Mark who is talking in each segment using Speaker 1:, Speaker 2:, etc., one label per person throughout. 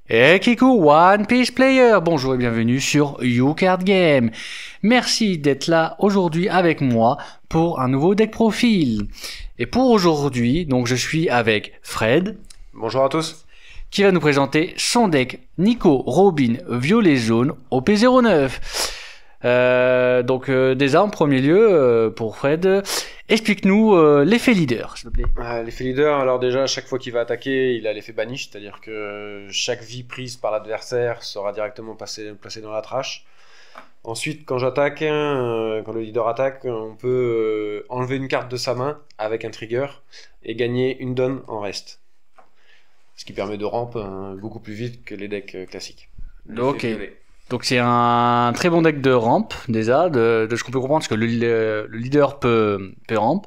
Speaker 1: Et Kiku, One Piece Player, bonjour et bienvenue sur YouCard Game. Merci d'être là aujourd'hui avec moi pour un nouveau deck profil. Et pour aujourd'hui, donc je suis avec Fred.
Speaker 2: Bonjour à tous.
Speaker 1: Qui va nous présenter son deck Nico Robin Violet Jaune OP09. Déjà en premier lieu, pour Fred, explique-nous l'effet leader, s'il te plaît.
Speaker 2: L'effet leader, alors déjà, à chaque fois qu'il va attaquer, il a l'effet banish, c'est-à-dire que chaque vie prise par l'adversaire sera directement placée dans la trash. Ensuite, quand j'attaque, quand le leader attaque, on peut enlever une carte de sa main avec un trigger et gagner une donne en reste. Ce qui permet de ramp beaucoup plus vite que les decks classiques.
Speaker 1: Ok. Donc c'est un très bon deck de ramp déjà, de ce qu'on peut comprendre, parce que le leader peut ramp.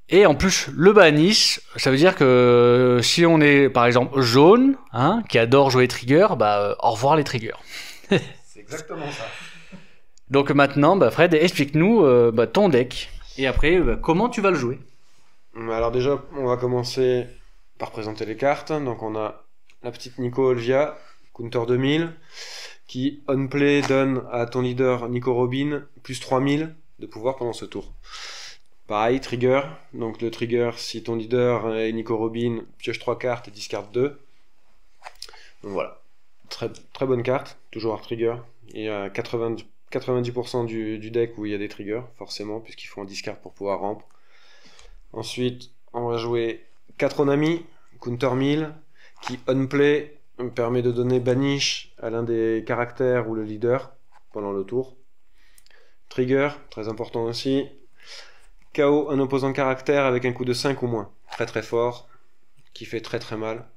Speaker 1: Et en plus, le banish, ça veut dire que si on est par exemple jaune, qui adore jouer trigger, au revoir les triggers.
Speaker 2: C'est exactement ça.
Speaker 1: Donc maintenant, Fred, explique-nous ton deck. Et après, comment tu vas le jouer.
Speaker 2: Alors déjà, on va commencer par présenter les cartes. Donc on a la petite Nico Olvia, counter 2000, qui on play donne à ton leader Nico Robin plus 3000 de pouvoir pendant ce tour. Pareil, trigger. Donc le trigger, si ton leader est Nico Robin, pioche 3 cartes et discard 2. Donc voilà. Très, très bonne carte, toujours hard trigger. Il y a 90% du deck où il y a des triggers, forcément, puisqu'il faut un discard pour pouvoir ramp. Ensuite, on va jouer 4 Onami, counter 1000, qui on play permet de donner banish à l'un des caractères ou le leader pendant le tour. Trigger, très important aussi. KO un opposant caractère avec un coup de 5 ou moins. Très très fort, qui fait très très mal.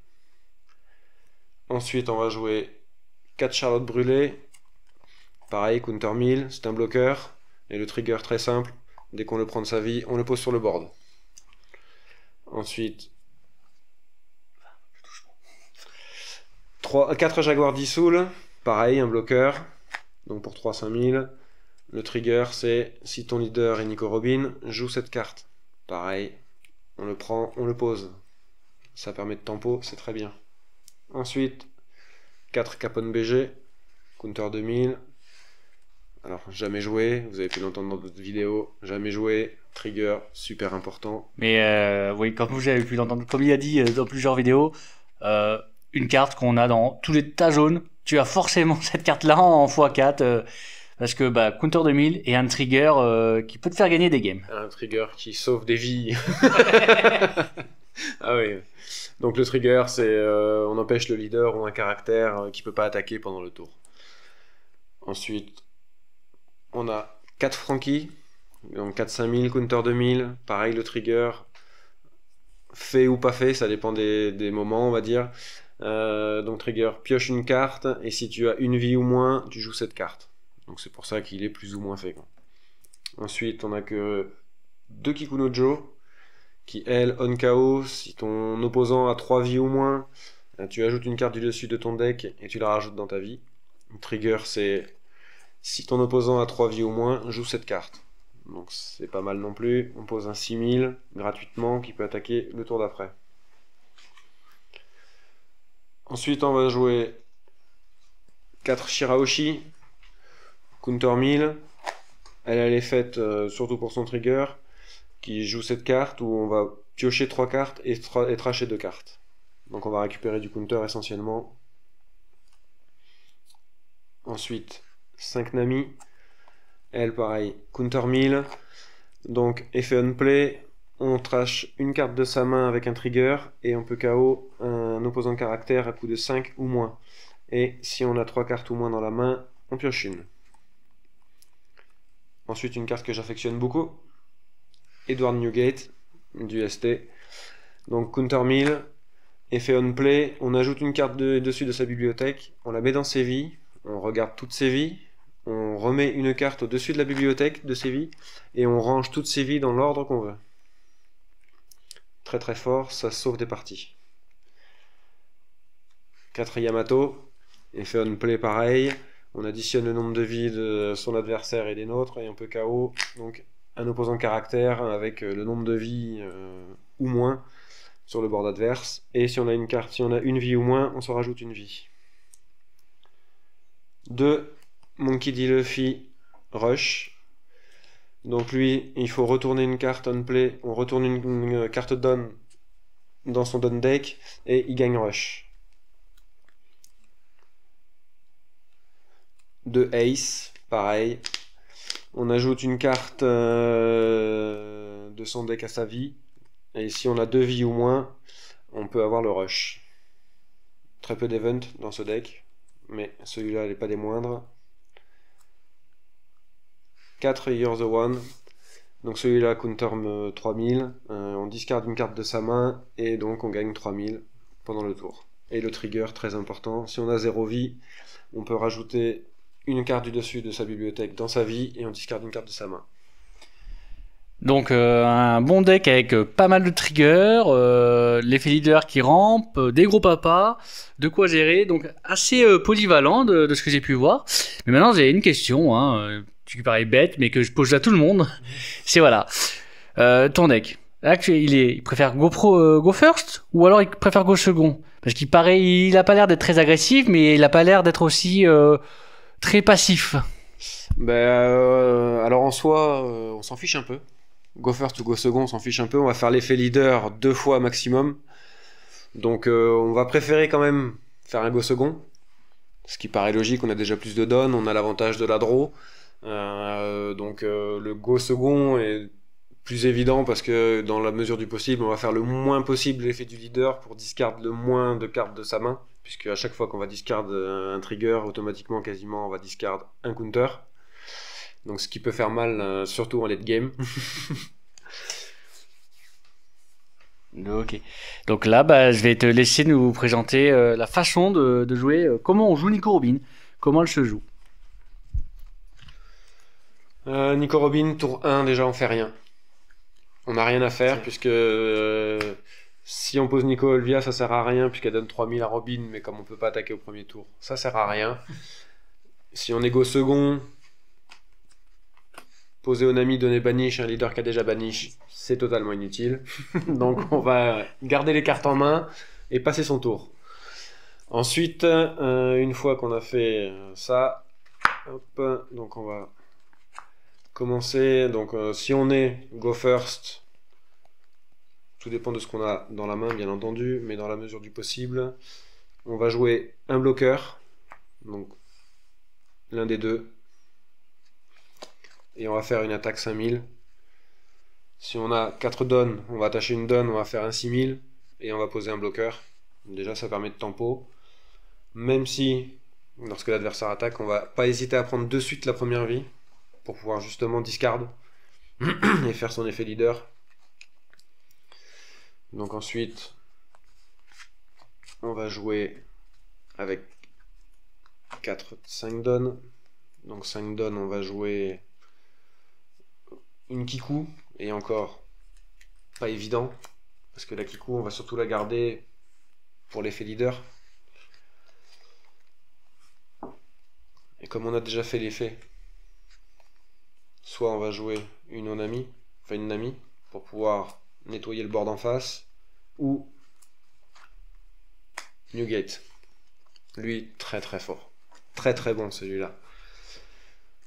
Speaker 2: Ensuite, on va jouer 4 Charlotte brûlées. Pareil, counter 1000, c'est un bloqueur. Et le trigger très simple, dès qu'on le prend de sa vie, on le pose sur le board. Ensuite, 4 Jaguar Dissoul, pareil, un bloqueur. Donc pour 3 5000. Le trigger, c'est si ton leader est Nico Robin, joue cette carte. Pareil, on le prend, on le pose. Ça permet de tempo, c'est très bien. Ensuite, 4 Capone BG, counter 2000. Alors, jamais joué, vous avez pu l'entendre dans d'autres vidéos. Jamais joué, trigger, super important.
Speaker 1: Mais oui, comme vous avez pu l'entendre, comme il a dit dans plusieurs vidéos, une carte qu'on a dans tous les tas jaunes, tu as forcément cette carte-là en x4. Parce que counter 2000 et un trigger qui peut te faire gagner des games.
Speaker 2: Un trigger qui sauve des vies. Ah oui. Donc le trigger, c'est on empêche le leader ou un caractère qui peut pas attaquer pendant le tour. Ensuite, on a 4 Frankie, donc 4 5000, counter 2000. Pareil, le trigger, fait ou pas fait, ça dépend des moments, on va dire. Donc trigger, pioche une carte, et si tu as une vie ou moins, tu joues cette carte. Donc c'est pour ça qu'il est plus ou moins fait. Ensuite, on a que 2 Kikunojo, qui elle, on KO, si ton opposant a 3 vies ou moins, tu ajoutes une carte du dessus de ton deck et tu la rajoutes dans ta vie. Trigger, c'est si ton opposant a 3 vies ou moins, joue cette carte. Donc c'est pas mal non plus. On pose un 6000 gratuitement qui peut attaquer le tour d'après. Ensuite, on va jouer 4 Shirahoshi, counter 1000. Elle est faite surtout pour son trigger, qui joue cette carte où on va piocher 3 cartes et tracher 2 cartes. Donc on va récupérer du counter essentiellement. Ensuite, 5 Nami. Elle, pareil, counter 1000. Donc, effet on play, on trash une carte de sa main avec un trigger et on peut KO un opposant caractère à coup de 5 ou moins. Et si on a 3 cartes ou moins dans la main, on pioche une. Ensuite, une carte que j'affectionne beaucoup, Edward Newgate, du ST. Donc, counter 1000, effet on play, on ajoute une carte dessus de sa bibliothèque, on la met dans ses vies, on regarde toutes ses vies, on remet une carte au-dessus de la bibliothèque de ses vies, et on range toutes ses vies dans l'ordre qu'on veut. Très très fort, ça sauve des parties. 4 Yamato, effet on play pareil, on additionne le nombre de vies de son adversaire et des nôtres, et on peut KO donc un opposant caractère avec le nombre de vies ou moins, sur le board adverse. Et si on a une carte, si on a une vie ou moins, on se rajoute une vie. 2. Monkey D. Luffy Rush. Donc lui, il faut retourner une carte on play. On retourne une carte down dans son down deck et il gagne Rush. 2 Ace, pareil. On ajoute une carte de son deck à sa vie. Et si on a 2 vies ou moins, on peut avoir le Rush. Très peu d'event dans ce deck, mais celui-là n'est pas des moindres. 4 You're the One. Donc celui-là counter 3000. On discarde une carte de sa main et donc on gagne 3000 pendant le tour. Et le trigger, très important. Si on a 0 vie, on peut rajouter une carte du dessus de sa bibliothèque dans sa vie et on discarde une carte de sa main.
Speaker 1: Donc un bon deck avec pas mal de triggers, l'effet leader qui rampe, des gros papas, de quoi gérer, donc assez polyvalent de ce que j'ai pu voir. Mais maintenant j'ai une question, qui paraît bête, mais que je pose à tout le monde. C'est voilà, ton deck. Là, il préfère go first ou alors il préfère go second? Parce qu'il paraît, il a pas l'air d'être très agressif, mais il a pas l'air d'être aussi très passif.
Speaker 2: Alors en soi, on s'en fiche un peu. Go first ou go second, on s'en fiche un peu. On va faire l'effet leader 2 fois maximum. Donc on va préférer quand même faire un go second. Ce qui paraît logique, on a déjà plus de donne, on a l'avantage de la draw. Le go second est plus évident parce que dans la mesure du possible, on va faire le moins possible l'effet du leader pour discard le moins de cartes de sa main. Puisque à chaque fois qu'on va discard un trigger, automatiquement quasiment on va discard un counter. Donc ce qui peut faire mal, surtout en late game.
Speaker 1: Ok. Donc là, je vais te laisser nous présenter la façon de jouer, comment on joue Nico Robin, comment elle se joue.
Speaker 2: Nico Robin, tour 1, déjà on fait rien. On n'a rien à faire puisque si on pose Nico Olvia, ça sert à rien puisqu'elle donne 3000 à Robin, mais comme on peut pas attaquer au premier tour, ça sert à rien. Si on est go second, poser Onami, donner Banish, un leader qui a déjà Banish, c'est totalement inutile. Donc on va garder les cartes en main et passer son tour. Ensuite, une fois qu'on a fait ça, hop, donc on va commencer. Donc si on est go first, tout dépend de ce qu'on a dans la main bien entendu, mais dans la mesure du possible, on va jouer un bloqueur, donc l'un des deux, et on va faire une attaque 5000. Si on a 4 donnes, on va attacher une donne, on va faire un 6000 et on va poser un bloqueur. Déjà ça permet de tempo. Même si, lorsque l'adversaire attaque, on va pas hésiter à prendre de suite la première vie pour pouvoir justement discard et faire son effet leader. Donc ensuite, on va jouer avec 5 donnes. Donc 5 donnes, on va jouer une Kiku, et encore pas évident, parce que la Kiku, on va surtout la garder pour l'effet leader. Et comme on a déjà fait l'effet, soit on va jouer une Onami, enfin une Nami, pour pouvoir nettoyer le board en face, ou Newgate. Lui, très très fort. Très très bon celui-là.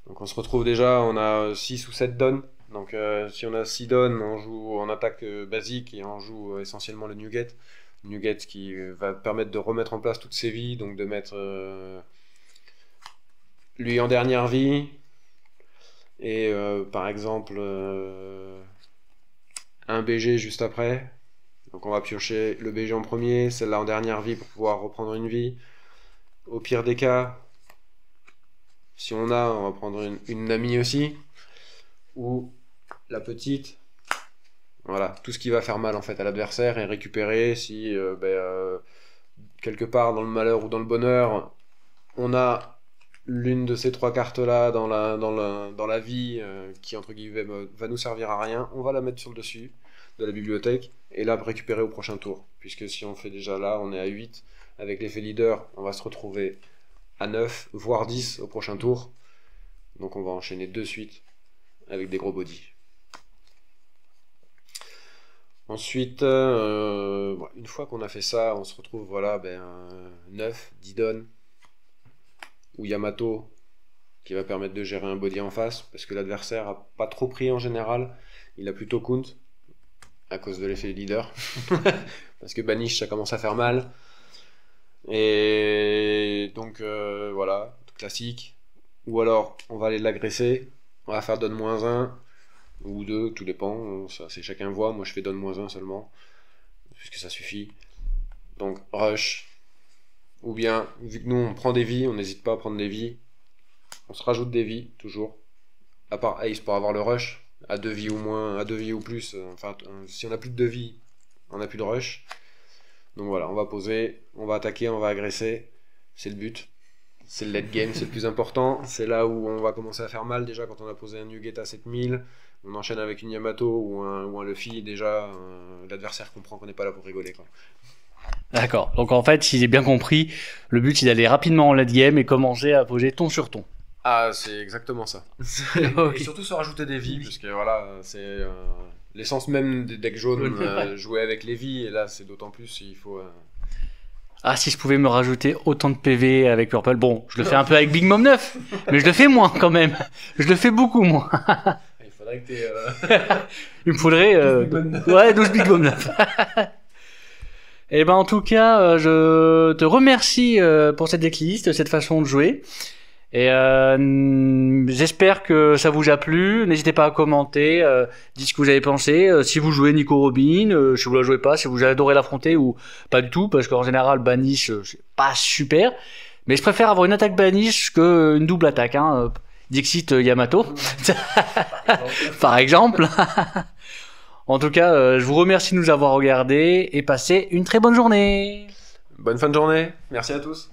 Speaker 2: Donc on se retrouve déjà, on a 6 ou 7 donnes. Donc si on a 6 donnes, on joue en attaque basique et on joue essentiellement le Newgate. Newgate qui va permettre de remettre en place toutes ses vies, donc de mettre lui en dernière vie. Et par exemple un BG juste après. Donc on va piocher le BG en premier, celle-là en dernière vie pour pouvoir reprendre une vie. Au pire des cas, si on va prendre une Nami aussi, ou la petite. Voilà, tout ce qui va faire mal en fait à l'adversaire et récupérer si quelque part dans le malheur ou dans le bonheur, on a l'une de ces 3 cartes là dans la vie qui entre guillemets va nous servir à rien, on va la mettre sur le dessus de la bibliothèque et là récupérer au prochain tour, puisque si on fait déjà là, on est à 8 avec l'effet leader, on va se retrouver à 9 voire 10 au prochain tour, donc on va enchaîner de suite avec des gros body. Ensuite, une fois qu'on a fait ça, on se retrouve, voilà, 9, Didon ou Yamato qui va permettre de gérer un body en face, parce que l'adversaire a pas trop pris en général, il a plutôt count, à cause de l'effet leader, parce que Banish ça commence à faire mal, et donc voilà, classique, ou alors on va aller l'agresser, on va faire donne-1, ou 2, tout dépend, ça c'est chacun voit, moi je fais donne-1 seulement, puisque ça suffit. Donc rush, ou bien, vu que nous on prend des vies, on n'hésite pas à prendre des vies, on se rajoute des vies, toujours, à part Ace pour avoir le rush, à 2 vies ou moins, à 2 vies ou plus, si on a plus de 2 vies, on n'a plus de rush. Donc voilà, on va poser, on va attaquer, on va agresser, c'est le but. C'est le late game, c'est le plus important. C'est là où on va commencer à faire mal déjà quand on a posé un Nugget à 7000. On enchaîne avec une Yamato ou un Luffy. Déjà, l'adversaire comprend qu'on n'est pas là pour rigoler, quoi.
Speaker 1: D'accord. Donc en fait, si j'ai bien compris, le but c'est d'aller rapidement en late game et commencer à poser ton sur ton.
Speaker 2: Ah, c'est exactement ça.
Speaker 1: Ok.
Speaker 2: Et surtout se rajouter des vies, parce que voilà, c'est l'essence même des decks jaunes, jouer avec les vies. Et là, c'est d'autant plus, il faut...
Speaker 1: Ah, si je pouvais me rajouter autant de PV avec Purple. Bon, je le fais un peu avec Big Mom 9, mais je le fais moins quand même. Je le fais beaucoup moins.
Speaker 2: Il faudrait que t'aies...
Speaker 1: Il me faudrait... 12 Big Mom 9. Et ben en tout cas, je te remercie pour cette decklist, cette façon de jouer. Et j'espère que ça vous a plu. N'hésitez pas à commenter, dites ce que vous avez pensé. Si vous jouez Nico Robin, si vous la jouez pas, si vous adorez l'affronter ou pas du tout, parce qu'en général Banish c'est pas super. Mais je préfère avoir une attaque Banish qu'une double attaque. Hein. Dixit Yamato, par exemple. En tout cas, je vous remercie de nous avoir regardés et passez une très bonne journée.
Speaker 2: Bonne fin de journée, merci à tous.